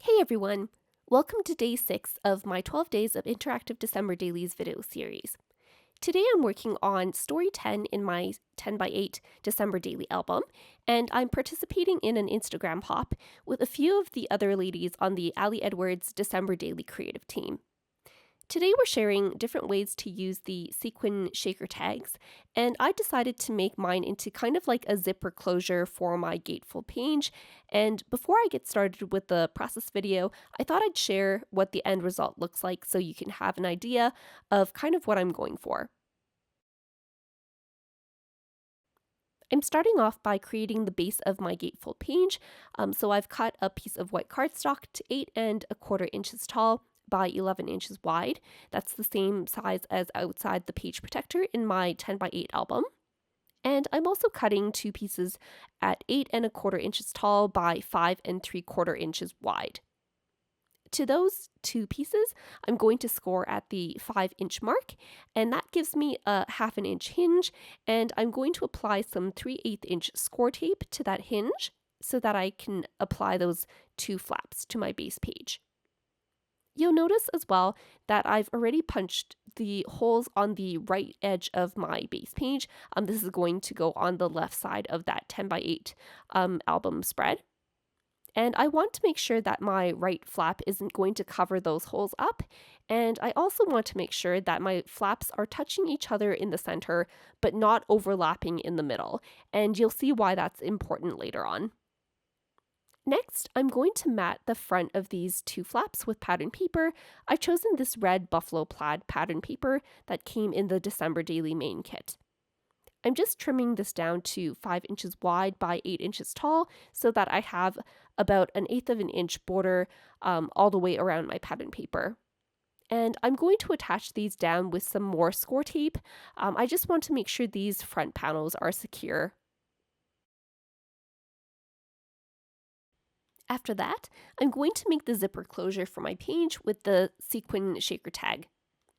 Hey everyone! Welcome to day 6 of my 12 Days of Interactive December Dailies video series. Today I'm working on story 10 in my 10x8 December daily album, and I'm participating in an Instagram hop with a few of the other ladies on the Ali Edwards December daily creative team. Today we're sharing different ways to use the Sequin Shaker Tags, and I decided to make mine into kind of like a zipper closure for my Gatefold page. And before I get started with the process video, I thought I'd share what the end result looks like so you can have an idea of kind of what I'm going for. I'm starting off by creating the base of my Gatefold page, so I've cut a piece of white cardstock to 8¼ inches tall by 11 inches wide. That's the same size as outside the page protector in my 10x8 album. And I'm also cutting two pieces at 8¼ inches tall by 5¾ inches wide. To those two pieces, I'm going to score at the 5-inch mark, and that gives me a 1/2 inch hinge, and I'm going to apply some 3/8 inch Scor Tape to that hinge so that I can apply those two flaps to my base page. You'll notice as well that I've already punched the holes on the right edge of my base page. This is going to go on the left side of that 10x8 album spread. And I want to make sure that my right flap isn't going to cover those holes up. And I also want to make sure that my flaps are touching each other in the center, but not overlapping in the middle. And you'll see why that's important later on. Next, I'm going to mat the front of these two flaps with pattern paper. I've chosen this red buffalo plaid pattern paper that came in the December Daily main kit. I'm just trimming this down to 5 inches wide by 8 inches tall so that I have about 1/8 inch border all the way around my pattern paper. And I'm going to attach these down with some more Scor Tape. I just want to make sure these front panels are secure. After that, I'm going to make the zipper closure for my page with the Sequin Shaker Tag.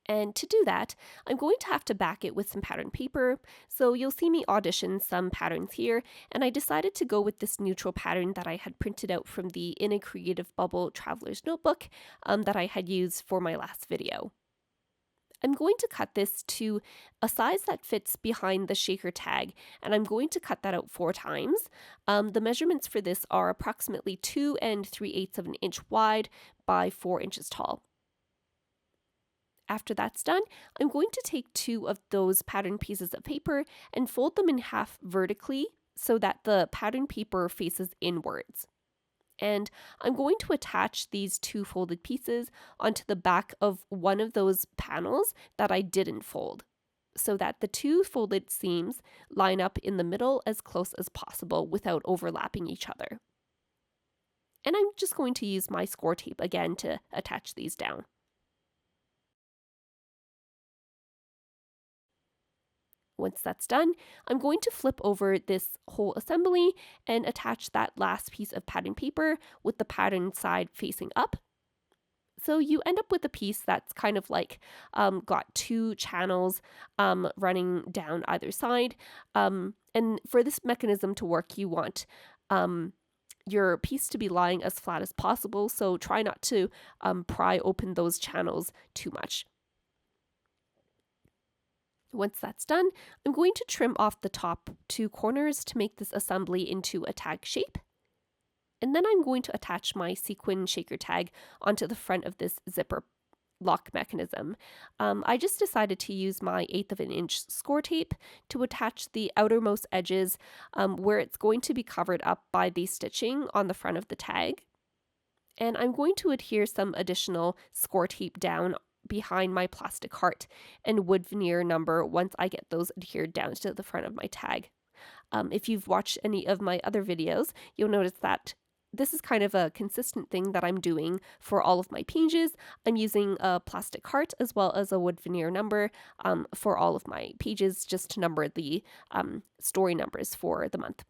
And to do that, I'm going to have to back it with some pattern paper, so you'll see me audition some patterns here, and I decided to go with this neutral pattern that I had printed out from the In a Creative Bubble Traveler's Notebook that I had used for my last video. I'm going to cut this to a size that fits behind the shaker tag, and I'm going to cut that out 4 times. The measurements for this are approximately 2 3/8 inch wide by 4 inches tall. After that's done, I'm going to take 2 of those pattern pieces of paper and fold them in half vertically so that the pattern paper faces inwards. And I'm going to attach these 2 folded pieces onto the back of one of those panels that I didn't fold, so that the 2 folded seams line up in the middle as close as possible without overlapping each other. And I'm just going to use my Scor Tape again to attach these down. Once that's done, I'm going to flip over this whole assembly and attach that last piece of pattern paper with the pattern side facing up. So you end up with a piece that's kind of like got 2 channels running down either side. And for this mechanism to work, you want your piece to be lying as flat as possible, so try not to pry open those channels too much. Once that's done, I'm going to trim off the top 2 corners to make this assembly into a tag shape. And then I'm going to attach my Sequin Shaker Tag onto the front of this zipper lock mechanism. I just decided to use my 1/8 inch Scor Tape to attach the outermost edges where it's going to be covered up by the stitching on the front of the tag. And I'm going to adhere some additional Scor Tape down behind my plastic heart and wood veneer number once I get those adhered down to the front of my tag. If you've watched any of my other videos, you'll notice that this is kind of a consistent thing that I'm doing for all of my pages. I'm using a plastic heart as well as a wood veneer number for all of my pages, just to number the story numbers for the month.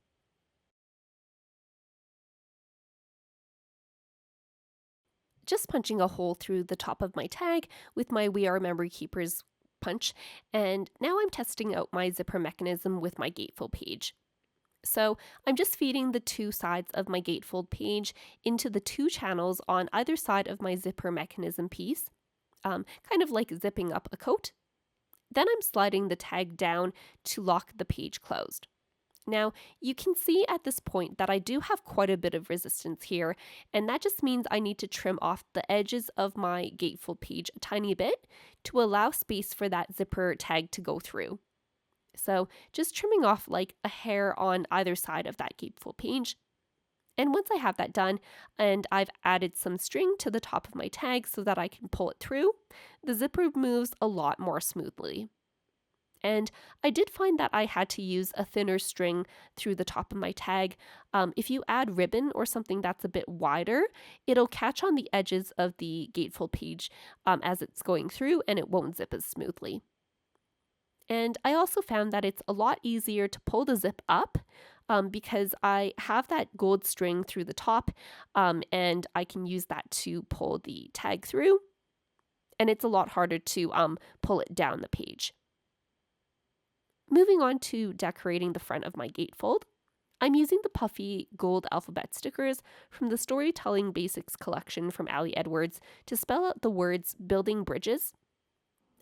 Just punching a hole through the top of my tag with my We Are Memory Keepers punch, and now I'm testing out my zipper mechanism with my Gatefold page. So I'm just feeding the two sides of my gatefold page into the two channels on either side of my zipper mechanism piece, kind of like zipping up a coat. Then I'm sliding the tag down to lock the page closed. Now, you can see at this point that I do have quite a bit of resistance here, and that just means I need to trim off the edges of my gatefold page a tiny bit to allow space for that zipper tag to go through. So just trimming off like a hair on either side of that gatefold page. And once I have that done, and I've added some string to the top of my tag so that I can pull it through, the zipper moves a lot more smoothly. And I did find that I had to use a thinner string through the top of my tag. If you add ribbon or something that's a bit wider, it'll catch on the edges of the gatefold page as it's going through, and it won't zip as smoothly. And I also found that it's a lot easier to pull the zip up because I have that gold string through the top, and I can use that to pull the tag through. And it's a lot harder to pull it down the page. Moving on to decorating the front of my gatefold, I'm using the Puffy gold alphabet stickers from the Storytelling Basics collection from Ali Edwards to spell out the words "building bridges."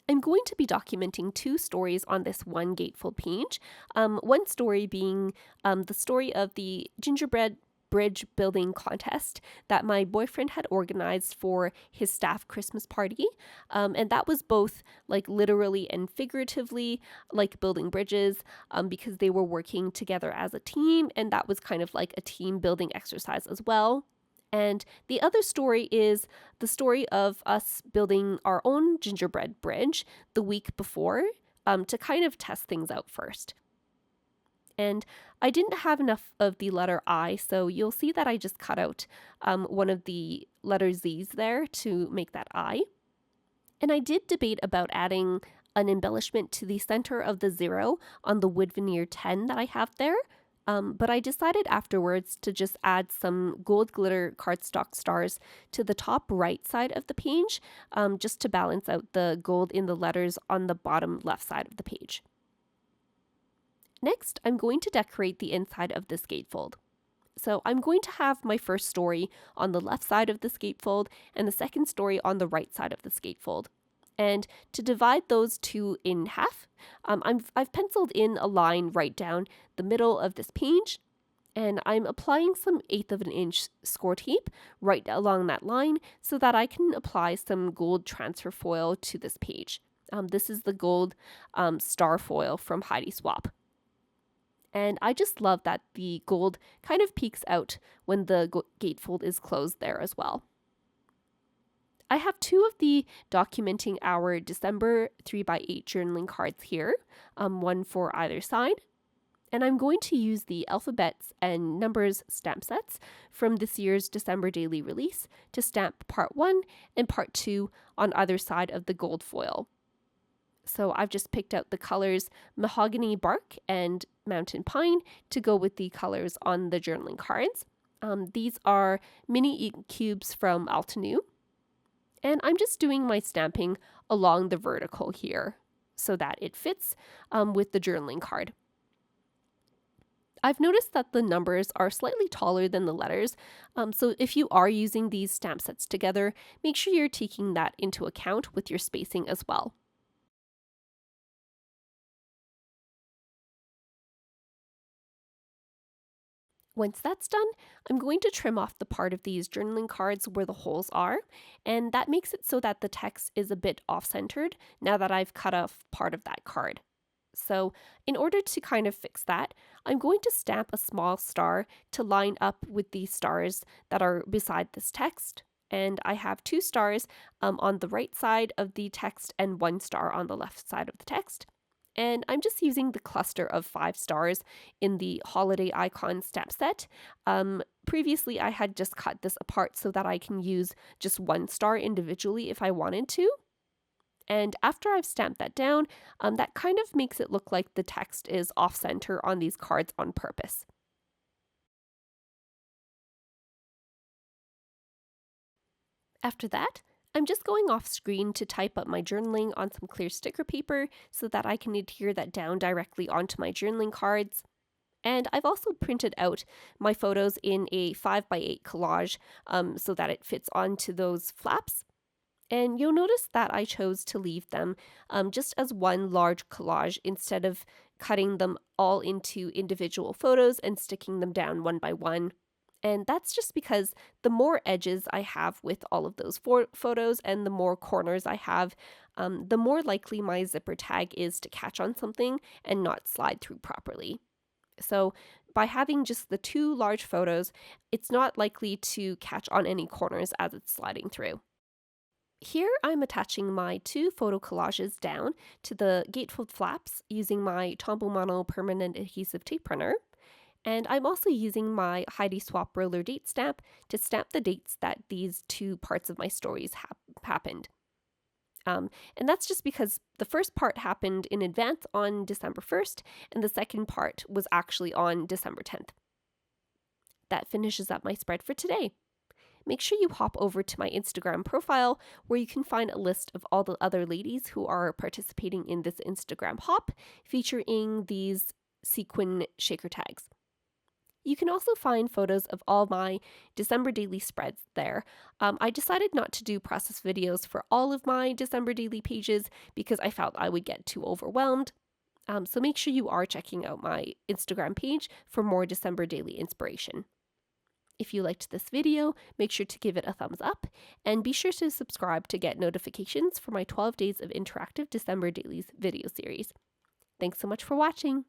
I'm going to be documenting two stories on this one gatefold page. One story being the story of the gingerbread bridge building contest that my boyfriend had organized for his staff Christmas party. And that was both like literally and figuratively like building bridges because they were working together as a team, and that was kind of like a team building exercise as well. And the other story is the story of us building our own gingerbread bridge the week before to kind of test things out first. And I didn't have enough of the letter I, so you'll see that I just cut out one of the letter Z's there to make that I. And I did debate about adding an embellishment to the center of the 0 on the wood veneer 10 that I have there. But I decided afterwards to just add some gold glitter cardstock stars to the top right side of the page, just to balance out the gold in the letters on the bottom left side of the page. Next, I'm going to decorate the inside of this gatefold. So I'm going to have my first story on the left side of this gatefold and the second story on the right side of this gatefold. And to divide those two in half, I've penciled in a line right down the middle of this page, and I'm applying some 1/8 of an inch Scor Tape right along that line so that I can apply some gold transfer foil to this page. This is the gold star foil from Heidi Swapp. And I just love that the gold kind of peeks out when the gatefold is closed there as well. I have two of the documenting our December 3x8 journaling cards here, one for either side. And I'm going to use the alphabets and numbers stamp sets from this year's December daily release to stamp part 1 and part 2 on either side of the gold foil. So I've just picked out the colors mahogany bark and mountain pine to go with the colors on the journaling cards. These are mini ink cubes from Altenew. And I'm just doing my stamping along the vertical here so that it fits with the journaling card. I've noticed that the numbers are slightly taller than the letters, so if you are using these stamp sets together, make sure you're taking that into account with your spacing as well. Once that's done, I'm going to trim off the part of these journaling cards where the holes are, and that makes it so that the text is a bit off-centered now that I've cut off part of that card. So in order to kind of fix that, I'm going to stamp a small star to line up with the stars that are beside this text. And I have 2 stars on the right side of the text and 1 star on the left side of the text. And I'm just using the cluster of 5 stars in the holiday icon stamp set. Previously, I had just cut this apart so that I can use just 1 star individually if I wanted to. And after I've stamped that down, that kind of makes it look like the text is off-center on these cards on purpose. After that, I'm just going off screen to type up my journaling on some clear sticker paper so that I can adhere that down directly onto my journaling cards. And I've also printed out my photos in a 5x8 collage so that it fits onto those flaps. And you'll notice that I chose to leave them just as one large collage instead of cutting them all into individual photos and sticking them down one by one. And that's just because the more edges I have with all of those photos and the more corners I have, the more likely my zipper tag is to catch on something and not slide through properly. So by having just the two large photos, it's not likely to catch on any corners as it's sliding through. Here I'm attaching my two photo collages down to the gatefold flaps using my Tombow Mono permanent adhesive tape printer. And I'm also using my Heidi Swapp roller date stamp to stamp the dates that these two parts of my stories happened. And that's just because the first part happened in advance on December 1st, and the second part was actually on December 10th. That finishes up my spread for today. Make sure you hop over to my Instagram profile where you can find a list of all the other ladies who are participating in this Instagram hop featuring these Sequin Shaker Tags. You can also find photos of all my December daily spreads there. I decided not to do process videos for all of my December daily pages because I felt I would get too overwhelmed. So make sure you are checking out my Instagram page for more December daily inspiration. If you liked this video, make sure to give it a thumbs up and be sure to subscribe to get notifications for my 12 Days of Interactive December Dailies video series. Thanks so much for watching!